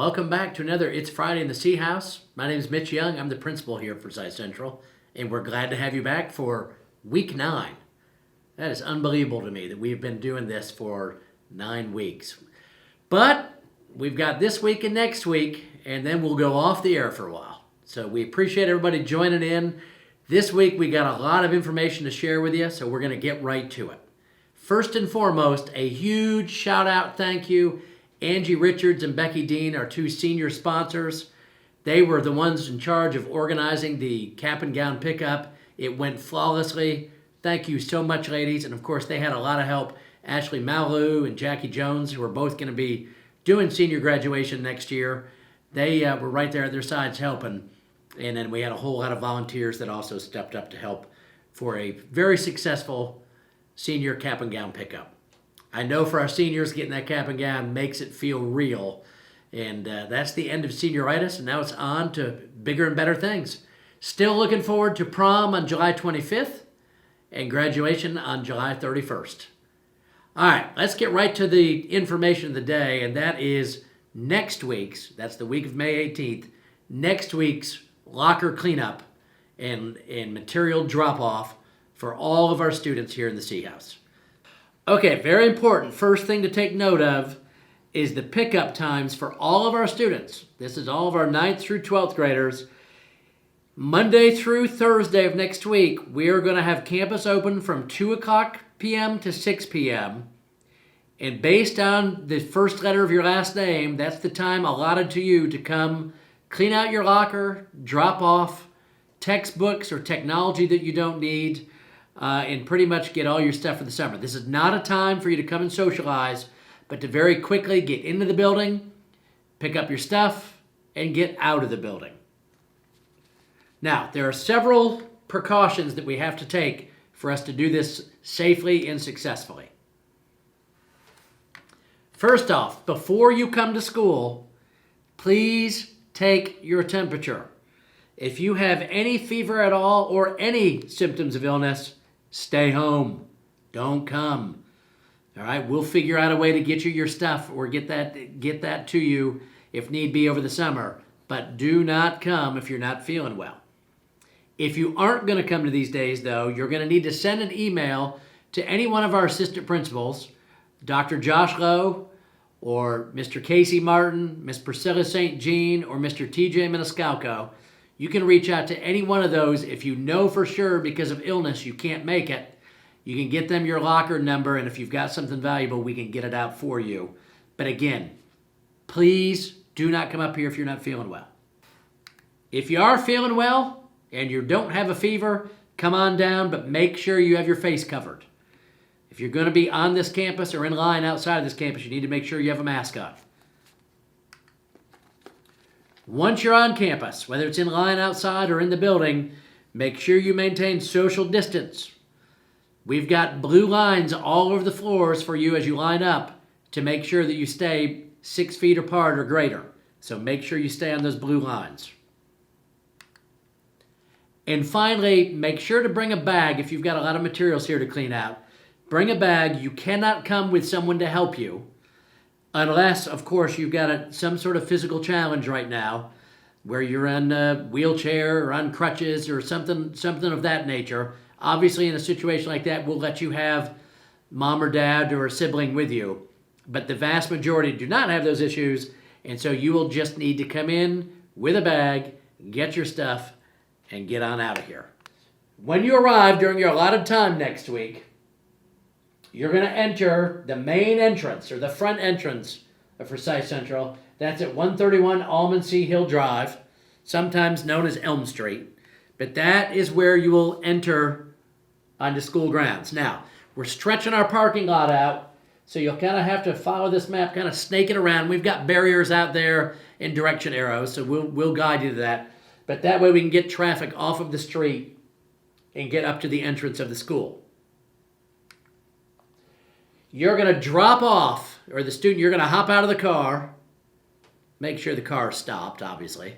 Welcome back to another It's Friday in the Sea House. My name is Mitch Young. I'm the principal here for Forsyth Central, and we're glad to have you back for week 9. That is unbelievable to me that we've been doing this for 9 weeks. But we've got this week and next week, and then we'll go off the air for a while. So we appreciate everybody joining in. This week we got a lot of information to share with you, so we're going to get right to it. First and foremost, a huge shout out thank you. Angie Richards and Becky Dean, our 2 senior sponsors. They were the ones in charge of organizing the cap and gown pickup. It went flawlessly. Thank you so much, ladies. And of course, they had a lot of help. Ashley Malu and Jackie Jones, who are both going to be doing senior graduation next year. They were right there at their sides helping. And then we had a whole lot of volunteers that also stepped up to help for a very successful senior cap and gown pickup. I know for our seniors, getting that cap and gown makes it feel real. And that's the end of senioritis, and now it's on to bigger and better things. Still looking forward to prom on July 25th and graduation on July 31st. All right, let's get right to the information of the day, and that is next week's, that's the week of May 18th, next week's locker cleanup and material drop-off for all of our students here in the Sea House. Okay, very important. First thing to take note of is the pickup times for all of our students. This is all of our 9th through 12th graders. Monday through Thursday of next week, we are going to have campus open from 2 o'clock p.m. to 6 p.m. And based on the first letter of your last name, that's the time allotted to you to come clean out your locker, drop off textbooks or technology that you don't need, and pretty much get all your stuff for the summer. This is not a time for you to come and socialize, but to very quickly get into the building, pick up your stuff, and get out of the building. Now, there are several precautions that we have to take for us to do this safely and successfully. First off, before you come to school, please take your temperature. If you have any fever at all or any symptoms of illness, stay home. Don't come. All right, we'll figure out a way to get you your stuff or get that to you if need be over the summer. But do not come if you're not feeling well. If you aren't going to come to these days, though, you're going to need to send an email to any one of our assistant principals, Dr. Josh Lowe, or Mr. Casey Martin, Miss Priscilla St. Jean, or Mr. TJ Maniscalco. You can reach out to any one of those if you know for sure because of illness you can't make it. You can get them your locker number, and if you've got something valuable, we can get it out for you. But again, please do not come up here if you're not feeling well. If you are feeling well and you don't have a fever, come on down, but make sure you have your face covered. If you're going to be on this campus or in line outside of this campus, you need to make sure you have a mask on. Once you're on campus, whether it's in line outside or in the building, make sure you maintain social distance. We've got blue lines all over the floors for you as you line up to make sure that you stay 6 feet apart or greater. So make sure you stay on those blue lines. And finally, make sure to bring a bag if you've got a lot of materials here to clean out. Bring a bag. You cannot come with someone to help you. Unless, of course, you've got some sort of physical challenge right now where you're in a wheelchair or on crutches or something of that nature. Obviously, in a situation like that, we'll let you have mom or dad or a sibling with you. But the vast majority do not have those issues, and so you will just need to come in with a bag, get your stuff, and get on out of here. When you arrive during your allotted time next week, you're going to enter the main entrance or the front entrance of Forsyth Central. That's at 131 Almond Hill Drive, sometimes known as Elm Street. But that is where you will enter onto school grounds. Now, we're stretching our parking lot out, so you'll kind of have to follow this map, kind of snake it around. We've got barriers out there and direction arrows, so we'll guide you to that. But that way we can get traffic off of the street and get up to the entrance of the school. You're going to drop off, or the student, you're going to hop out of the car. Make sure the car is stopped, obviously.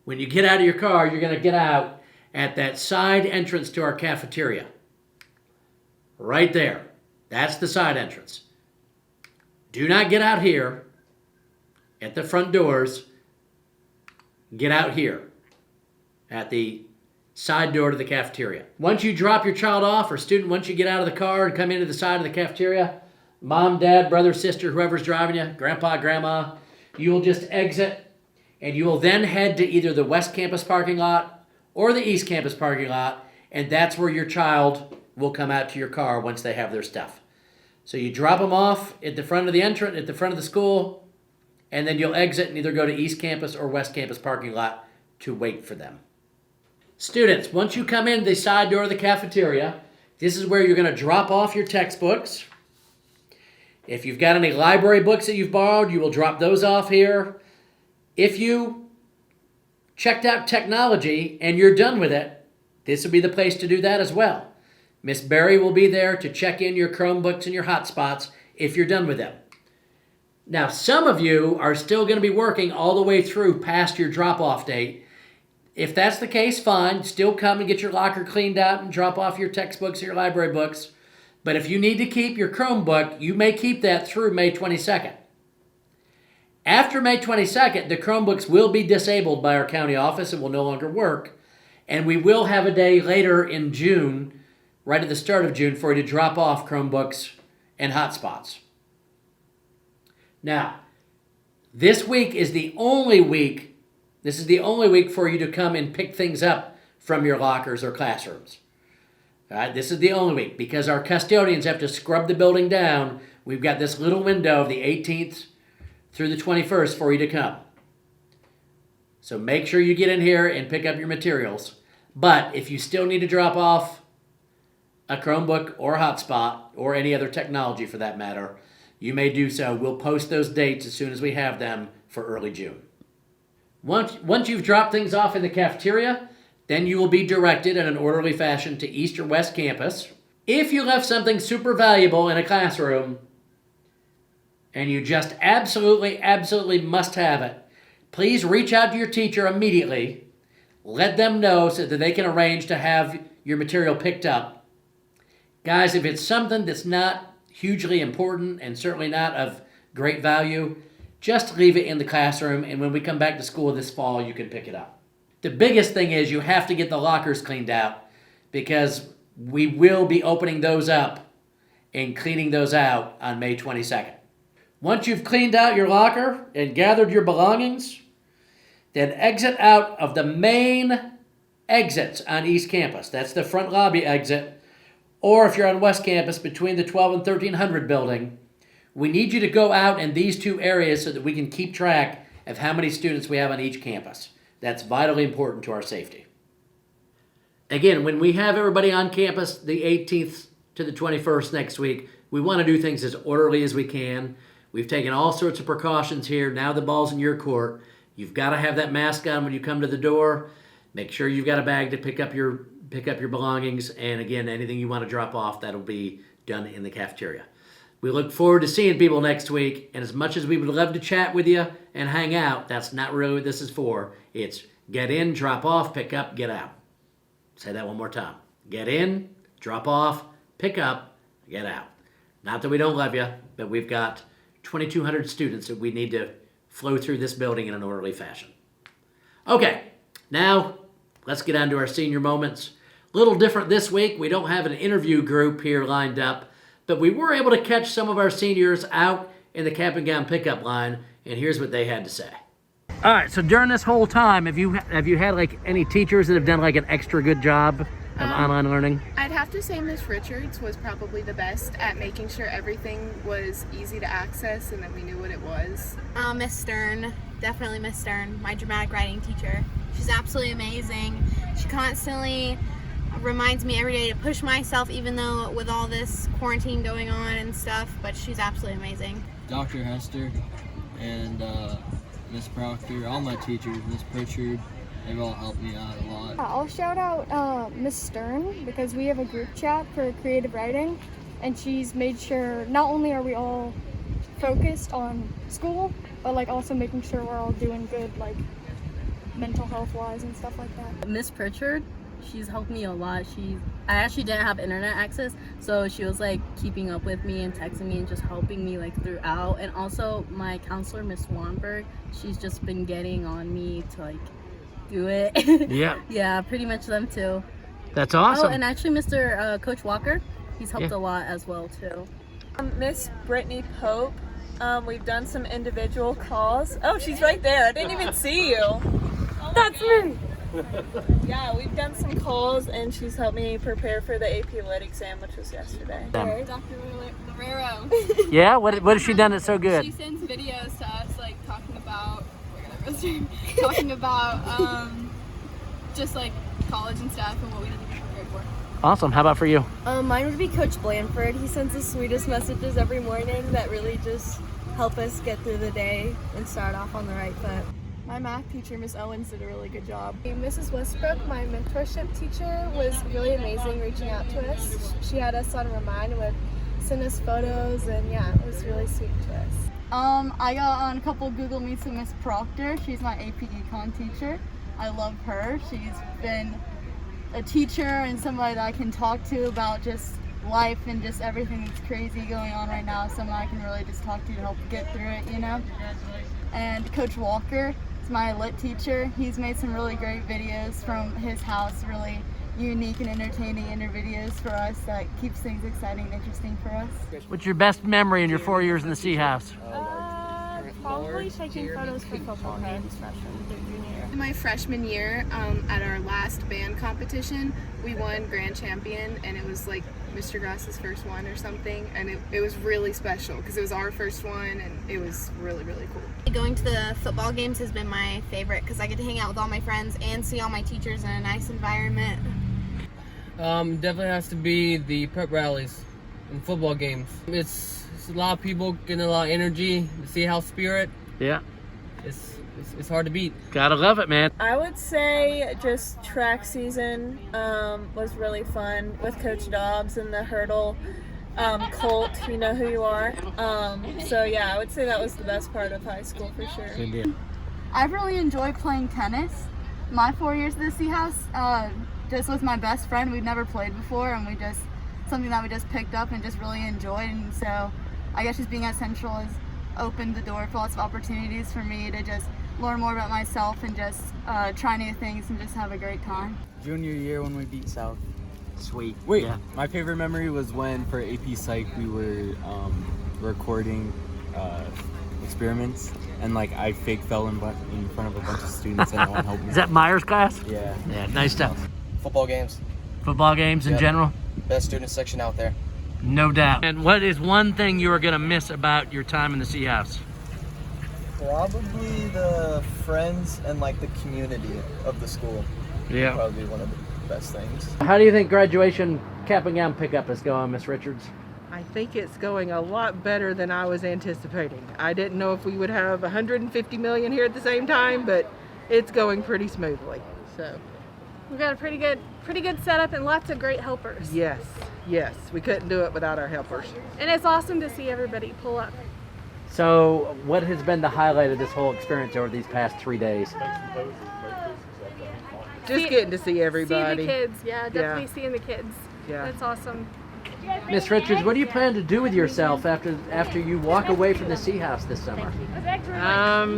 When you get out of your car, you're going to get out at that side entrance to our cafeteria. Right there. That's the side entrance. Do not get out here. at the front doors, get out here at the side door to the cafeteria. Once you drop your child off, or student, once you get out of the car and come into the side of the cafeteria, mom, dad, brother, sister, whoever's driving you, grandpa, grandma, you will just exit, and you will then head to either the West Campus parking lot or the East Campus parking lot, and that's where your child will come out to your car once they have their stuff. So you drop them off at the front of the entrance, at the front of the school, and then you'll exit and either go to East Campus or West Campus parking lot to wait for them. Students, once you come in the side door of the cafeteria, this is where you're going to drop off your textbooks. If you've got any library books that you've borrowed, you will drop those off here. If you checked out technology and you're done with it, this will be the place to do that as well. Miss Berry will be there to check in your Chromebooks and your hotspots if you're done with them. Now, some of you are still going to be working all the way through past your drop-off date. If that's the case, fine. Still come and get your locker cleaned out and drop off your textbooks or your library books. But if you need to keep your Chromebook, you may keep that through May 22nd. After May 22nd, the Chromebooks will be disabled by our county office and will no longer work. And we will have a day later in June, right at the start of June, for you to drop off Chromebooks and hotspots. Now, this week is the only week. This is the only week for you to come and pick things up from your lockers or classrooms. All right, this is the only week because our custodians have to scrub the building down. We've got this little window of the 18th through the 21st for you to come. So make sure you get in here and pick up your materials. But if you still need to drop off a Chromebook or a hotspot or any other technology for that matter, you may do so. We'll post those dates as soon as we have them for early June. Once you've dropped things off in the cafeteria, then you will be directed in an orderly fashion to East or West Campus. If you left something super valuable in a classroom and you just absolutely must have it, please reach out to your teacher immediately. Let them know so that they can arrange to have your material picked up. Guys, if it's something that's not hugely important and certainly not of great value, just leave it in the classroom, and when we come back to school this fall, you can pick it up. The biggest thing is you have to get the lockers cleaned out because we will be opening those up and cleaning those out on May 22nd. Once you've cleaned out your locker and gathered your belongings, then exit out of the main exits on East Campus. That's the front lobby exit. Or if you're on West Campus, between the 12 and 1300 building, we need you to go out in these two areas so that we can keep track of how many students we have on each campus. That's vitally important to our safety. Again, when we have everybody on campus the 18th to the 21st next week, we want to do things as orderly as we can. We've taken all sorts of precautions here. Now the ball's in your court. You've got to have that mask on when you come to the door. Make sure you've got a bag to pick up your belongings. And again, anything you want to drop off, that'll be done in the cafeteria. We look forward to seeing people next week. And as much as we would love to chat with you and hang out, that's not really what this is for. It's get in, drop off, pick up, get out. Say that one more time. Get in, drop off, pick up, get out. Not that we don't love you, but we've got 2,200 students that we need to flow through this building in an orderly fashion. Okay, now let's get on to our senior moments. A little different this week. We don't have an interview group here lined up, but we were able to catch some of our seniors out in the cap and gown pickup line, and here's what they had to say. All right, so during this whole time, have you had like any teachers that have done like an extra good job of online learning? I'd have to say Miss Richards was probably the best at making sure everything was easy to access and that we knew what it was. Miss Stern, definitely Miss Stern, my dramatic writing teacher. She's absolutely amazing. She constantly reminds me every day to push myself, even though with all this quarantine going on and stuff, but she's absolutely amazing. Dr. Hester and Miss Proctor, all my teachers, Miss Pritchard, they've all helped me out a lot. I'll shout out Miss Stern because we have a group chat for creative writing, and she's made sure not only are we all focused on school, but like also making sure we're all doing good, like mental health wise and stuff like that. Miss Pritchard, she's helped me a lot. I actually didn't have internet access, so she was like keeping up with me and texting me and just helping me like throughout. And also my counselor, Miss Swanberg, she's just been getting on me to like do it. Yeah. Yeah, pretty much them too. That's awesome. Oh, and actually Coach Walker, he's helped a lot as well too. Miss Brittany Pope, we've done some individual calls. Oh, she's right there. I didn't even see you. That's me. Yeah, we've done some calls, and she's helped me prepare for the AP Lit exam, which was yesterday. Dr. Lorero. Yeah, what has she done that's so good? She sends videos to us, like talking about just like college and stuff and what we need to be prepared for. Awesome. How about for you? Mine would be Coach Blanford. He sends the sweetest messages every morning that really just help us get through the day and start off on the right foot. My math teacher, Miss Owens, did a really good job. Mrs. Westbrook, my mentorship teacher, was really amazing reaching out to us. She had us on Remind and would send us photos, and yeah, it was really sweet to us. I got on a couple Google Meets with Miss Proctor. She's my AP Econ teacher. I love her. She's been a teacher and somebody that I can talk to about just life and just everything that's crazy going on right now. Someone I can really just talk to help get through it, you know? And Coach Walker is my lit teacher. He's made some really great videos from his house, really unique and entertaining videos for us that keeps things exciting and interesting for us. What's your best memory in your 4 years in the C House? Probably taking photos for football games freshman through junior year. In my freshman year, at our last band competition, we won grand champion, and it was like Mr. Grass's first one or something, and it was really special because it was our first one, and it was really, really cool. Going to the football games has been my favorite because I get to hang out with all my friends and see all my teachers in a nice environment. Definitely has to be the prep rallies and football games. It's a lot of people getting a lot of energy. The Sea House spirit. Yeah. It's hard to beat. Gotta love it, man. I would say just track season was really fun with Coach Dobbs and the hurdle. Colt, you know who you are. So yeah, I would say that was the best part of high school for sure. Good deal. I've really enjoyed playing tennis. My 4 years at the Sea House, just with my best friend. We'd never played before, and something that we just picked up and just really enjoyed. And so I guess just being at Central has opened the door for lots of opportunities for me to just learn more about myself and just try new things and just have a great time. Junior year when we beat South. Sweet. Wait, Yeah. my favorite memory was when for AP Psych we were recording experiments, and like I fake fell in front of a bunch of students and no one helped me. Is that Myers class? Yeah. Yeah, nice stuff. Football games. Football games in Yep. general? Best student section out there. No doubt. And what is one thing you are gonna miss about your time in the Sea House? Probably the friends and like the community of the school. Yeah. Probably one of the best things. How do you think graduation cap and gown pickup is going, Miss Richards? I think it's going a lot better than I was anticipating. I didn't know if we would have 150 million here at the same time, but it's going pretty smoothly. So, We've got a pretty good setup and lots of great helpers. yes, we couldn't do it without our helpers. And it's awesome to see everybody pull up. So, what has been the highlight of this whole experience over these past 3 days? Just getting to see everybody. See the kids, yeah, definitely seeing the kids. Yeah. That's awesome. Miss Richards, what do you plan to do with yourself after you walk away from the Sea House this summer?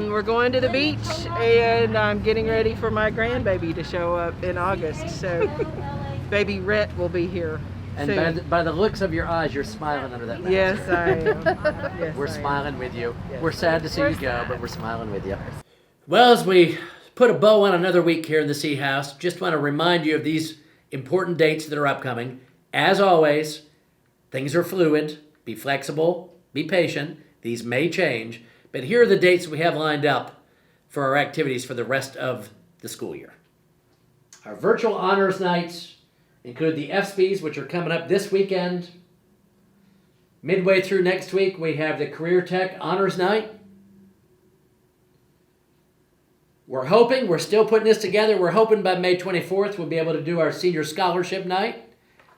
We're going to the beach, and I'm getting ready for my grandbaby to show up in August. So, baby Rhett will be here. And by the looks of your eyes, you're smiling under that mask. Yes, I am. Yes, We're I am. smiling with you. Yes. We're sad to see you go, but we're smiling with you. Well, as we put a bow on another week here in the Sea House, just want to remind you of these important dates that are upcoming. As always, things are fluid. Be flexible. Be patient. These may change. But here are the dates we have lined up for our activities for the rest of the school year. Our virtual honors nights include the FSPs, which are coming up this weekend. Midway through next week, we have the Career Tech Honors Night. We're still putting this together. We're hoping by May 24th we'll be able to do our Senior Scholarship Night.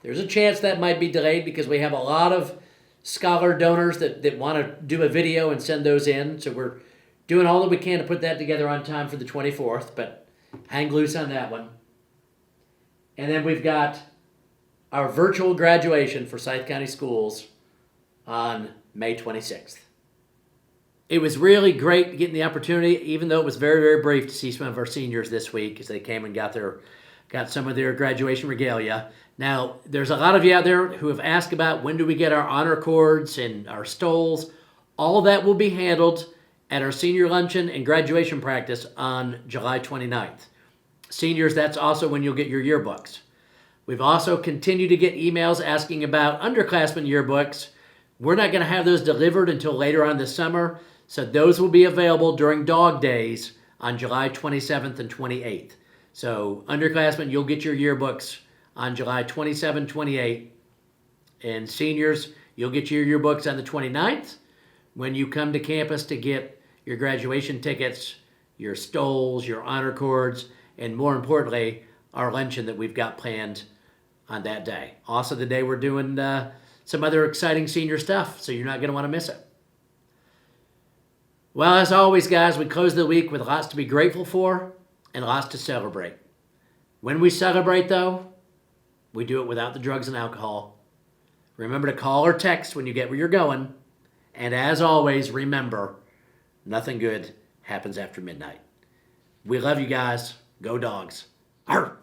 There's a chance that might be delayed because we have a lot of scholar donors that want to do a video and send those in. So we're doing all that we can to put that together on time for the 24th, but hang loose on that one. And then we've got our virtual graduation for Scythe County Schools on May 26th. It was really great getting the opportunity, even though it was very, very brief, to see some of our seniors this week as they came and got some of their graduation regalia. Now, there's a lot of you out there who have asked about when do we get our honor cords and our stoles. All of that will be handled at our senior luncheon and graduation practice on July 29th. Seniors, that's also when you'll get your yearbooks. We've also continued to get emails asking about underclassmen yearbooks. We're not going to have those delivered until later on this summer, so those will be available during Dog Days on July 27th and 28th. So underclassmen, you'll get your yearbooks on July 27th, 28th. And seniors, you'll get your yearbooks on the 29th when you come to campus to get your graduation tickets, your stoles, your honor cords, and more importantly, our luncheon that we've got planned on that day. Also the day we're doing some other exciting senior stuff, so you're not going to want to miss it. Well, as always, guys, we close the week with lots to be grateful for and lots to celebrate. When we celebrate, though, we do it without the drugs and alcohol. Remember to call or text when you get where you're going. And as always, remember, nothing good happens after midnight. We love you guys. Go Dogs. Arr!